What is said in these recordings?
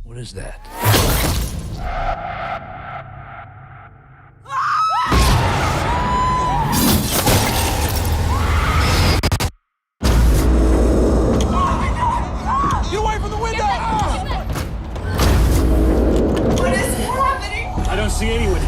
What is that? Get away from the window! What is happening? I don't see anyone.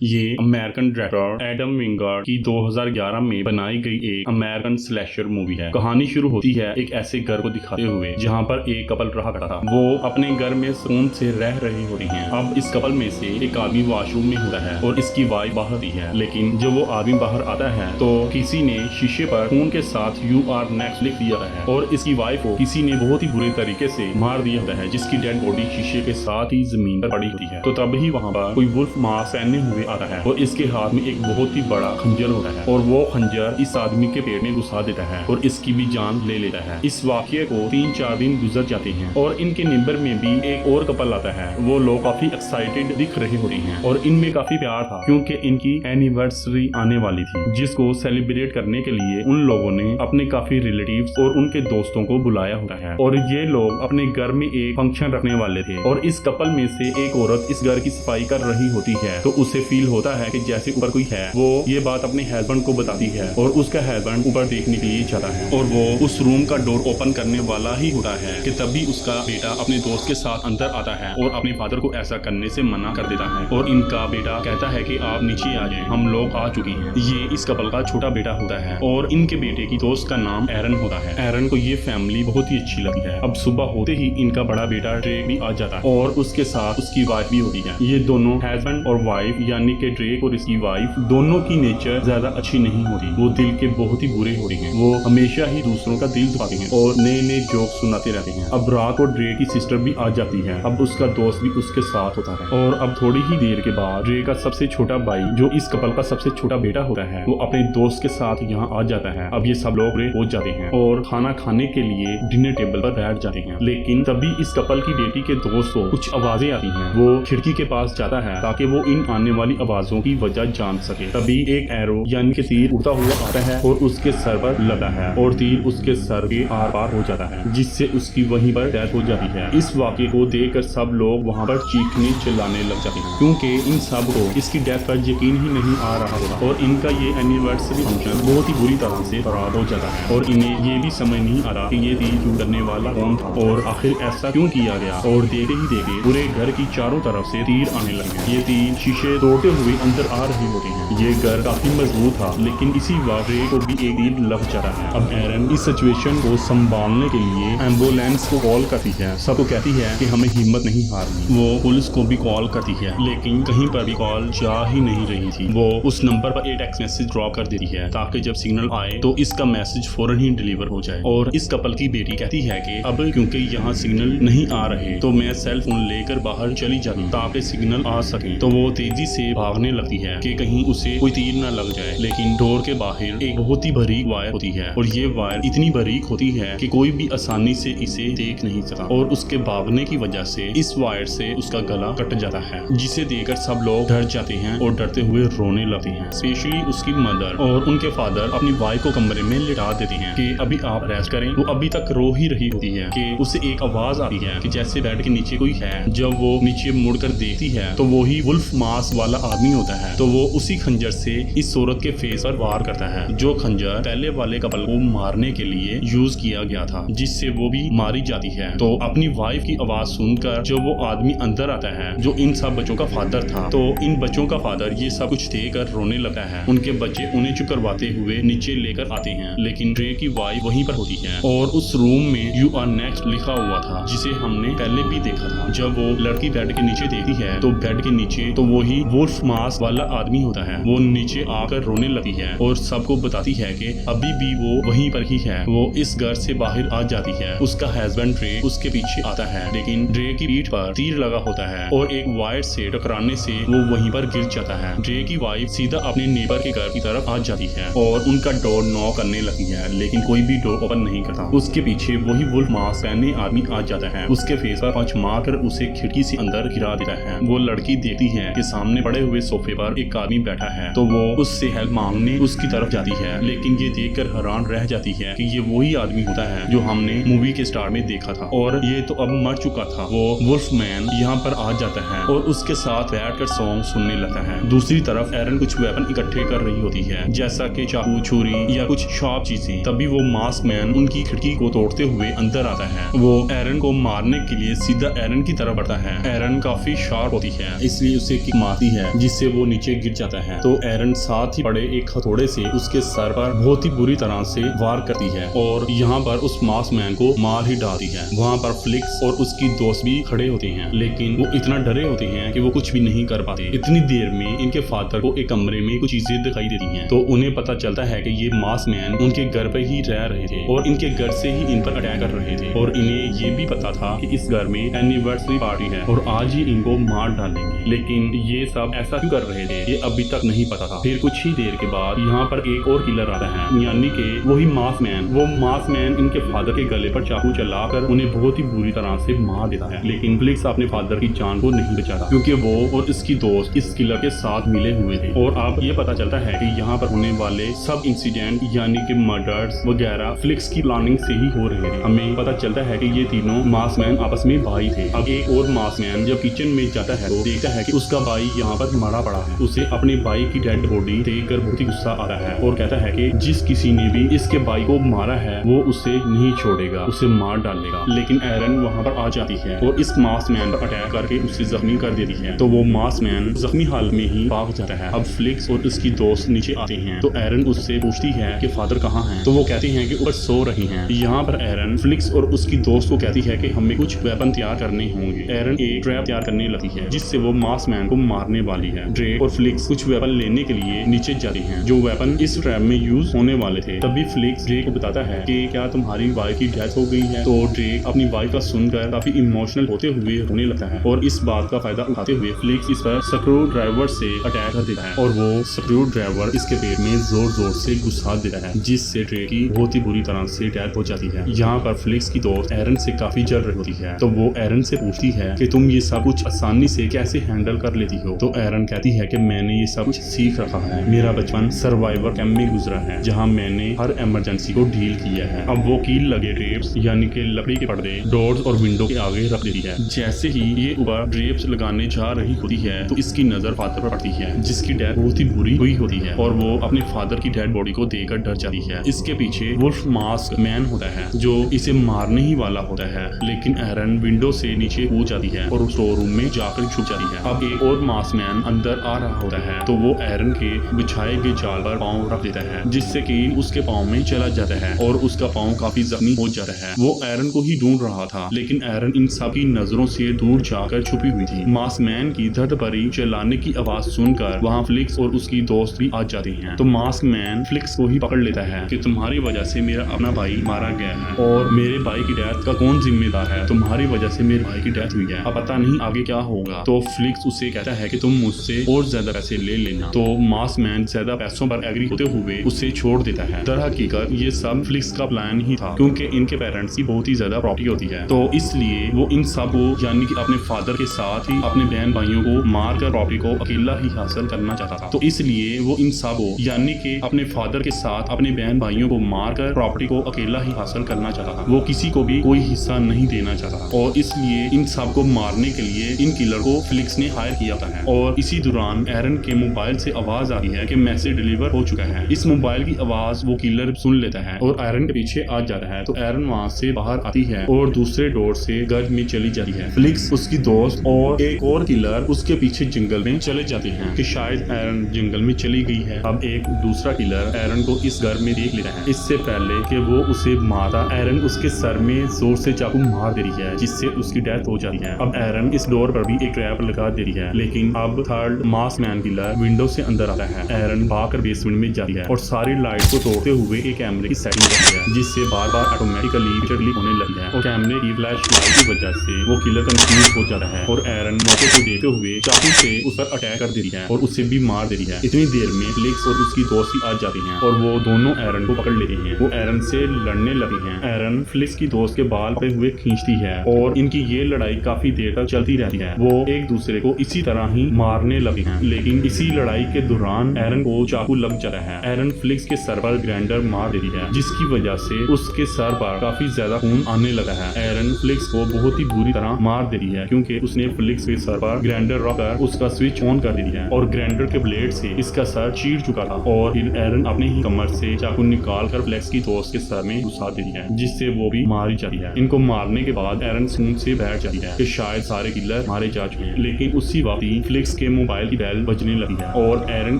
ये American director Adam Wingard की 2011 में बनाई गई एक American slasher movie है। कहानी शुरू होती है एक ऐसे घर को दिखाते हुए जहाँ पर एक कपल रहा करता था। वो अपने घर में सुकून से रह रही होती हैं। अब इस कपल में से एक आदमी वॉशरूम में होता है और इसकी वाइफ बाहर आती है, लेकिन जब वो आदमी बाहर आता है तो किसी ने शीशे पर खून के साथ "You are next" लिख दिया है और इसकी वाइफ को किसी ने बहुत ही बुरे तरीके से मार दिया होता है, जिसकी डेड बॉडी शीशे के साथ ही जमीन पर पड़ी होती है। तो तभी वहाँ पर कोई वुल्फ मास्क पहने हुए आता है और इसके हाथ में एक बहुत ही बड़ा खंजर होता है और वो खंजर इस आदमी के पेट में घुसा देता है और इसकी भी जान ले लेता है। इस वाकये को 3-4 दिन गुजर जाते हैं और इनके नेबर में भी एक और कपल आता है। वो लोग काफी एक्साइटेड दिख रहे होते हैं और इनमें काफी प्यार था क्योंकि इनकी एनिवर्सरी आने वाली थी, जिसको सेलिब्रेट करने के लिए उन लोगों ने अपने काफी रिलेटिव्स और उनके दोस्तों को बुलाया होता है और ये लोग अपने घर में एक फंक्शन रखने वाले थे। और इस कपल में से एक औरत इस घर की सफाई कर रही होती है तो उसे फील होता है कि जैसे ऊपर कोई है। वो ये बात अपने हस्बैंड को बताती है और उसका हस्बैंड ऊपर देखने के लिए जाता है और वो उस रूम का डोर ओपन करने वाला ही होता है कि तभी उसका बेटा अपने दोस्त के साथ अंदर आता है और अपने फादर को ऐसा करने से मना कर देता है और इनका बेटा कहता है कि आप नीचे आ जाएं, हम लोग आ चुके हैं। ये इस कपल का छोटा बेटा होता है और इनके बेटे की दोस्त का नाम एरन होता है। एरन को ये फैमिली बहुत ही अच्छी लगती है। अब सुबह होते ही इनका बड़ा बेटा ड्रेक भी आ जाता है और उसके साथ उसकी वाइफ भी होती है। ये दोनों हस्बैंड और वाइफ यानी कि ड्रेक और इसकी वाइफ दोनों की नेचर ज्यादा अच्छी नहीं होती। वो दिल के बहुत ही बुरे होते हैं। वो हमेशा ही दूसरों का दिल दुखाते हैं और नए नए जोक सुनाते रहते हैं। अब रात को ड्रे की सिस्टर भी आ जाती है। अब उसका दोस्त भी उसके साथ होता है और अब थोड़ी ही देर के बाद ड्रे का सबसे छोटा भाई जो इस कपल का सबसे छोटा बेटा होता है वो अपने दोस्त के साथ यहाँ आ जाता है। अब ये सब लोग पहुंच जाते हैं और खाना खाने के लिए डिनर टेबल पर बैठ जाते हैं, लेकिन तभी इस कपल की बेटी के दोस्त को कुछ आवाजें आती हैं। वो खिड़की के पास जाता है ताकि वो इन आने वाली आवाजों की वजह जान सके। तभी एक एरो यानी कि तीर उड़ता हुआ आता है और उसके सर पर लगता है और तीर उसके सर के आर पार हो जाता है, जिससे उसकी वहीं पर डेथ हो जाती है। इस वाक़े को देखकर सब लोग वहाँ पर चीखने चिल्लाने लग जाते हैं क्योंकि इन सब को इसकी डेथ पर यकीन ही नहीं आ रहा होता और इनका ये एनिवर्सरी फंक्शन बहुत ही बुरी तरह से खराब हो जाता है और इन्हें ये भी समझ नहीं आ रहा कि ये तीर क्यों करने वाला कौन था और आखिर ऐसा क्यों किया गया। और देखते ही देखते पूरे घर की चारों तरफ से तीर आने लगे। ये तीर शीशे तोड़ते हुए अंदर आ रहे होते हैं। ये घर काफी मजबूत था, लेकिन इसी वाक़े को भी एक तीर लग जाता है। अब एरन इस सिचुएशन को संभालने के लिए एम्बुलेंस को कॉल करती है। सबको कहती है कि हमें हिम्मत नहीं हारनी। वो पुलिस को भी कॉल करती है, लेकिन कहीं पर भी कॉल जा ही नहीं रही थी। वो उस नंबर पर एक टेक्स्ट मैसेज ड्रॉप कर देती है ताकि जब सिग्नल आए तो इसका मैसेज फौरन ही डिलीवर हो जाए। और इस कपल की बेटी कहती है कि अब क्योंकि यहाँ सिग्नल नहीं आ रहे तो मैं सेल फोन लेकर बाहर चली जाती ताकि सिग्नल आ सके। तो वो तेजी से भागने लगती है कि कहीं उसे कोई तीर न लग जाए, लेकिन डोर के बाहर एक बहुत ही बारीक वायर होती है और ये वायर इतनी बारीक होती है कि कोई भी आसानी से इसे देख नहीं सकता और उसके भागने की वजह से इस वायर से उसका गला कट जाता है, जिसे देखकर सब लोग डर जाते हैं और डरते हुए रोने लगते हैं। स्पेशली उसकी मदर और उनके फादर अपनी वाइफ को कमरे में लिटा देते हैं कि अभी आप रेस्ट करें। वो अभी तक रो ही रही होती है कि उसे एक आवाज आती है कि जैसे बेड के नीचे कोई है। जब वो नीचे मुड़कर देखती है तो वो ही वुल्फ मास्क वाला आदमी होता है। तो वो उसी खंजर से इस औरत के फेस पर वार करता है, जो खंजर पहले वाले कपल को मारने के लिए यूज किया गया था, जिससे वो भी मारी जाती है। तो अपनी वाइफ की आवाज सुनकर जब वो आदमी अंदर आता है जो इन सब बच्चों का फादर था, तो इन बच्चों का फादर ये सब कुछ देखकर रोने लगता है। उनके बच्चे उन्हें चुप करवाते हुए नीचे लेकर आते हैं, लेकिन ड्रे की वाइफ वहीं पर होती है और उस रूम में "You are next" लिखा हुआ था, जिसे हमने पहले भी देखा था। जब वो लड़की बेड के नीचे देखती है तो बेड के नीचे तो वो ही वुल्फ मास्क वाला आदमी होता है। वो नीचे आकर रोने लगती है और सबको बताती है कि अभी भी वो वहीं पर ही है। वो इस घर से बाहर आ जाती है। उसका हस्बैंड ड्रे उसके पीछे आता है, लेकिन ड्रे की पीठ पर तीर लगा होता है और एक वायर से टकराने से वो वहीं पर गिर जाता है। ड्रे की वाइफ सीधा अपने नेबर के घर की तरफ आ जाती है और उनका डोर नॉक करने लगती है, लेकिन कोई भी डोर ओपन नहीं करता। उसके पीछे वही वुल्फ मास्क पहने आदमी आ जाता है। उसके फेस पर पंच मारकर उसे खिड़की से अंदर गिरा देता है। वो लड़की देखती है कि सामने पड़े पड़े हुए सोफे पर एक आदमी बैठा है तो वो उससे हेल्प मांगने उसकी तरफ जाती है, लेकिन ये देखकर हैरान रह जाती है कि ये वही आदमी होता है जो हमने मूवी के स्टार्ट में देखा था और ये तो अब मर चुका था। वो वुल्फमैन यहाँ पर आ जाता है और उसके साथ बैठकर सॉन्ग सुनने लगता है। दूसरी तरफ एरन कुछ वेपन इकट्ठे कर रही होती है, जैसा कि चाकू, छुरी या कुछ शार्प चीजें। तभी वो मास्क मैन उनकी खिड़की को तोड़ते हुए अंदर आता है। वो एरन को मारने के लिए सीधा एरन की तरफ बढ़ता है। एरन काफी शार्प होती है, इसलिए उसे किक मारती है जिससे वो नीचे गिर जाता है। तो एरन साथ ही पड़े एक हथौड़े से उसके सर पर बहुत ही बुरी तरह से वार करती है और यहाँ पर उस मास्क मैन को मार ही डालती है। वहाँ पर फ्लिक्स और उसकी दोस्त भी खड़े होते हैं, लेकिन वो इतना डरे होते हैं कि वो कुछ भी नहीं कर पाते। इतनी देर में इनके फादर को एक कमरे में कुछ चीजें दिखाई देती हैं, तो उन्हें पता चलता है कि ये मास्क मैन उनके घर पे ही रह रहे थे और इनके घर से ही इन पर अटैक कर रहे थे और इन्हें ये भी पता था कि इस घर में एनिवर्सरी पार्टी है और आज ही इनको मार डालेंगे। लेकिन ये सब ऐसा क्यों कर रहे थे ये अभी तक नहीं पता था। फिर कुछ ही देर के बाद यहाँ पर एक और किलर आता है, यानी कि वही मास्क मैन। वो मास्क मैन इनके फादर के गले पर चाकू चलाकर उन्हें बहुत ही बुरी तरह से मार देता है, लेकिन फ्लिक्स अपने फादर की जान को नहीं बचाता क्योंकि वो और इसकी दोस्त इस किलर के साथ मिले हुए थे। और अब ये पता चलता है कि यहाँ पर होने वाले सब इंसिडेंट यानी कि मर्डर्स वगैरह फ्लिक्स की प्लानिंग से ही हो रहे थे। हमें पता चलता है कि ये तीनों मास्क मैन आपस में भाई थे। अब एक और मास्क मैन जब किचन में जाता है तो देखता है कि उसका भाई यहाँ पर मरा पड़ा है। उसे अपने भाई की डेड बॉडी देखकर बहुत ही गुस्सा आ रहा है और कहता है कि जिस किसी ने भी इसके भाई को मारा है वो उसे नहीं छोड़ेगा, उसे मार डालेगा। लेकिन एरन वहाँ पर आ जाती है और इस मास्क मैन पर अटैक करके उसे जख्मी कर देती है, तो वो मास्क मैन जख्मी हाल में ही भाग जाता है। अब फ्लिक्स और उसकी दोस्त नीचे आते हैं तो एरन उससे पूछती है कि फादर कहाँ हैं, तो वो कहते हैं कि ऊपर सो रही हैं। यहाँ पर एरन फ्लिक्स और उसकी दोस्त को कहती है कि हमें कुछ वेपन तैयार करने होंगे। एरन एक ट्रैप तैयार करने लगती है जिससे वो मास्क मैन को मारने वाली है। ड्रेक और फ्लिक्स कुछ वेपन लेने के लिए नीचे जाते हैं जो वेपन इस ट्रैप में यूज होने वाले थे। तभी फ्लिक्स ड्रेक को बताता है कि क्या तुम्हारी वाइफ की डेथ हो गई है। तो ड्रेक अपनी वाइफ का सुनकर काफी इमोशनल होते हुए रोने लगता है और इस बात का फायदा उठाते हुए फ्लिक्स इस पर स्क्रू ड्राइवर से अटैक कर देता है और वो स्क्रू ड्राइवर इसके पेट में जोर जोर से घुसा देता है जिससे ड्रेक की बहुत ही बुरी तरह से डेथ हो जाती है। यहाँ पर फ्लिक्स की दोस्त एरन से काफी जल रही होती है, तो वो एरन से पूछती है कि तुम ये सब कुछ आसानी से कैसे हैंडल कर लेती हो। तो एरन कहती है कि मैंने ये सब कुछ सीख रखा है, मेरा बचपन सर्वाइवर कैंप में गुजरा है जहाँ मैंने हर इमरजेंसी को डील किया है। अब वो कील लगे ड्रेप्स यानी कि लकड़ी के पर्दे डोर्स और विंडो के आगे रख देती है। जैसे ही ये ऊपर ड्रेप्स लगाने जा रही होती है तो इसकी नजर फादर पर पड़ती है जिसकी डेथ बहुत ही बुरी हुई होती है और वो अपने फादर की डेड बॉडी को देखकर डर जाती है। इसके पीछे वुल्फ मास्क मैन होता है जो इसे मारने ही वाला होता है, लेकिन एरन विंडो से नीचे कूद जाती है और स्टोर रूम में जाकर छुप जाती है। अब एक और मास्क मैन अंदर आ रहा होता है तो वो एरन के बिछाए गए जाल पर पांव रख देता है जिससे कि उसके पांव में चला जाता है और उसका पांव काफी जख्मी हो जाता है। वो एरन को ही ढूंढ रहा था, लेकिन एरन इन सभी नजरों से दूर जाकर छुपी हुई थी। मास्क मैन की दर्द भरी चिल्लाने की आवाज सुनकर वहाँ फ्लिक्स और उसकी दोस्त भी आ जाती हैं। तो मास्क मैन फ्लिक्स को ही पकड़ लेता है कि तुम्हारी वजह से मेरा अपना भाई मारा गया है और मेरे भाई की डेथ का कौन जिम्मेदार है, तुम्हारी वजह से मेरे भाई की डेथ हुई है, अब पता नहीं आगे क्या होगा। तो फ्लिक्स उसे कहता है कि तुम मुझसे और ज्यादा पैसे ले लेना। तो मास्क मैन ज्यादा पैसों पर एग्री होते हुए उसे छोड़ देता है। दरहकीकत ये सब फ्लिक्स का प्लान ही था क्योंकि इनके पेरेंट्स की बहुत ही ज्यादा प्रॉपर्टी होती है, तो इसलिए वो इन सब को यानी कि अपने फादर के साथ ही अपने बहन भाइयों को मारकर प्रॉपर्टी को अकेला ही हासिल करना चाहता था। तो इसलिए वो इन सब को यानी कि अपने फादर के साथ अपने बहन भाइयों को मारकर प्रॉपर्टी को अकेला ही हासिल करना चाहता था। वो किसी को भी कोई हिस्सा नहीं देना चाहता और इसलिए इन सब को मारने के लिए इन किलर को फ्लिक्स ने हायर किया था। और इसी दौरान एरन के मोबाइल से आवाज आती है कि मैसेज डिलीवर हो चुका है। इस मोबाइल की आवाज वो किलर सुन लेता है और एरन के पीछे आ जाता है। तो एरन वहाँ से बाहर आती है और दूसरे डोर से घर में चली जाती है। फ्लिक्स, उसकी दोस्त और एक और किलर उसके पीछे जंगल में चले जाते हैं कि शायद एरन जंगल में चली गई है। अब एक दूसरा किलर एरन को इस घर में देख लेता है। इससे पहले कि वो उसे मारा, एरन उसके सर में जोर से चाकू मार दे रही है जिससे उसकी डेथ हो जाती है। अब एरन इस डोर पर भी एक ट्रैप लगा दे रही है, लेकिन अब third mask man killer window से अंदर आता है। एरन भागकर बेसमेंट में जाती है और सारी लाइट को तोड़ते हुए एक कैमरे की सेटिंग करती है जिससे बार बार ऑटोमेटिकली होने लगी है और कैमरे की फ्लैश लाइट की वजह से वो किलर कंफ्यूज हो जाता है और एरन मौके को देखते हुए चाकू से उस पर अटैक कर दे रही है और उसे भी मार दे रही है। इतनी देर में फ्लिक्स और उसकी दोस्त भी आ जाती हैं और वो दोनों एरन को पकड़ लेते हैं। वो एरन से लड़ने लगी हैं। एरन फ्लिक्स की दोस्त के बाल पकड़े हुए खींचती है और इनकी ये लड़ाई काफी देर तक चलती रहती है। वो एक दूसरे को इसी तरह ही मारने लगे हैं, लेकिन इसी लड़ाई के दौरान एरन को चाकू लग जाता है। एरन फ्लिक्स के सर पर ग्राइंडर मार देती है, जिसकी वजह से उसके सर पर काफी ज्यादा खून आने लगा है। एरन फ्लिक्स को बहुत ही बुरी तरह मार देती है, क्योंकि उसने फ्लिक्स के सर पर ग्राइंडर रखकर उसका स्विच ऑन कर दिया है और ग्राइंडर के ब्लेड से इसका सर चीर चुका था। और फिर एरन अपने ही कमर से चाकू निकाल कर फ्लिक्स की दोस्त के सर में घुसा देती है, जिससे वो भी मारी जाती है। इनको मारने के बाद एरन सूंड से बैठ जाती है कि शायद सारे किलर मारे जा चुके हैं, लेकिन उसी वक्त ही फ्लिक्स के मोबाइल की बेल बजने लगी है और एरन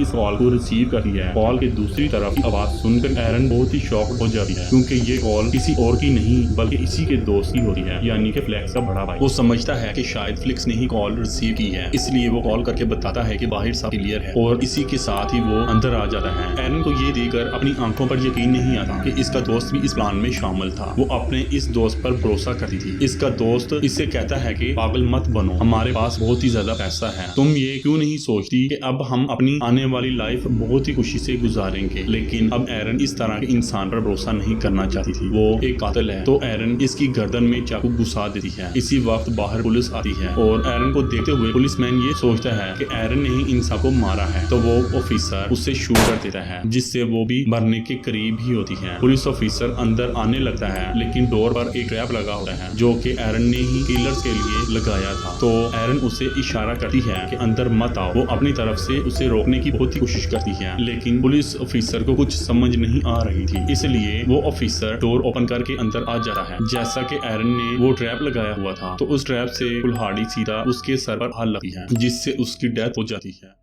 इस कॉल को रिसीव करती है। कॉल के दूसरी तरफ की आवाज सुनकर एरन बहुत ही शॉक्ड हो जाती है, क्योंकि ये कॉल किसी और की नहीं बल्कि इसी के दोस्त की होती है, यानी कि फ्लिक्स का बड़ा भाई। वो समझता है कि शायद फ्लिक्स ने ही कॉल रिसीव की है, इसलिए वो कॉल करके बताता है कि बाहर सब क्लियर है और इसी के साथ ही वो अंदर आ जाता है। एरन को ये देखकर अपनी आंखों पर यकीन नहीं आता कि इसका दोस्त भी इस प्लान में शामिल था। वो अपने इस दोस्त पर भरोसा करती थी। इसका दोस्त इससे कहता है कि पागल मत बनो, हमारे पास बहुत ही ज्यादा पैसा है, तुम ये क्यों नहीं सोचती कि अब हम अपनी आने वाली लाइफ बहुत ही खुशी से गुजारेंगे। लेकिन अब एरन इस तरह के इंसान पर भरोसा नहीं करना चाहती थी, वो एक कातिल है। तो एरन इसकी गर्दन में चाकू घुसा देती है। इसी वक्त बाहर पुलिस आती है और एरन को देखते हुए पुलिसमैन ये सोचता है कि एरन ने ही इन सबको मारा है, तो वो ऑफिसर उससे शूट कर देता है, जिससे वो भी मरने के करीब ही होती है। पुलिस ऑफिसर अंदर आने लगता है, लेकिन डोर पर एक ट्रैप लगा होता है जो कि एरन ने ही किलर्स के लिए लगाया था। तो एरन उसे इशारा करती है कि अंदर मत आओ। वो अपनी तरफ से उसे रोकने की बहुत ही कोशिश करती है, लेकिन पुलिस ऑफिसर को कुछ समझ नहीं आ रही थी, इसलिए वो ऑफिसर डोर ओपन करके अंदर आ जाता है। जैसा कि एरन ने वो ट्रैप लगाया हुआ था, तो उस ट्रैप से कुल्हाड़ी सीधा उसके सर पर आ लगती है, जिससे उसकी डेथ हो जाती है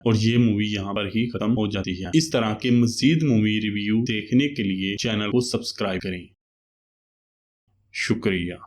और ये मूवी यहाँ पर ही खत्म हो जाती है। इस तरह के मजीद मूवी रिव्यू देखने के लिए चैनल को सब्सक्राइब करें। शुक्रिया।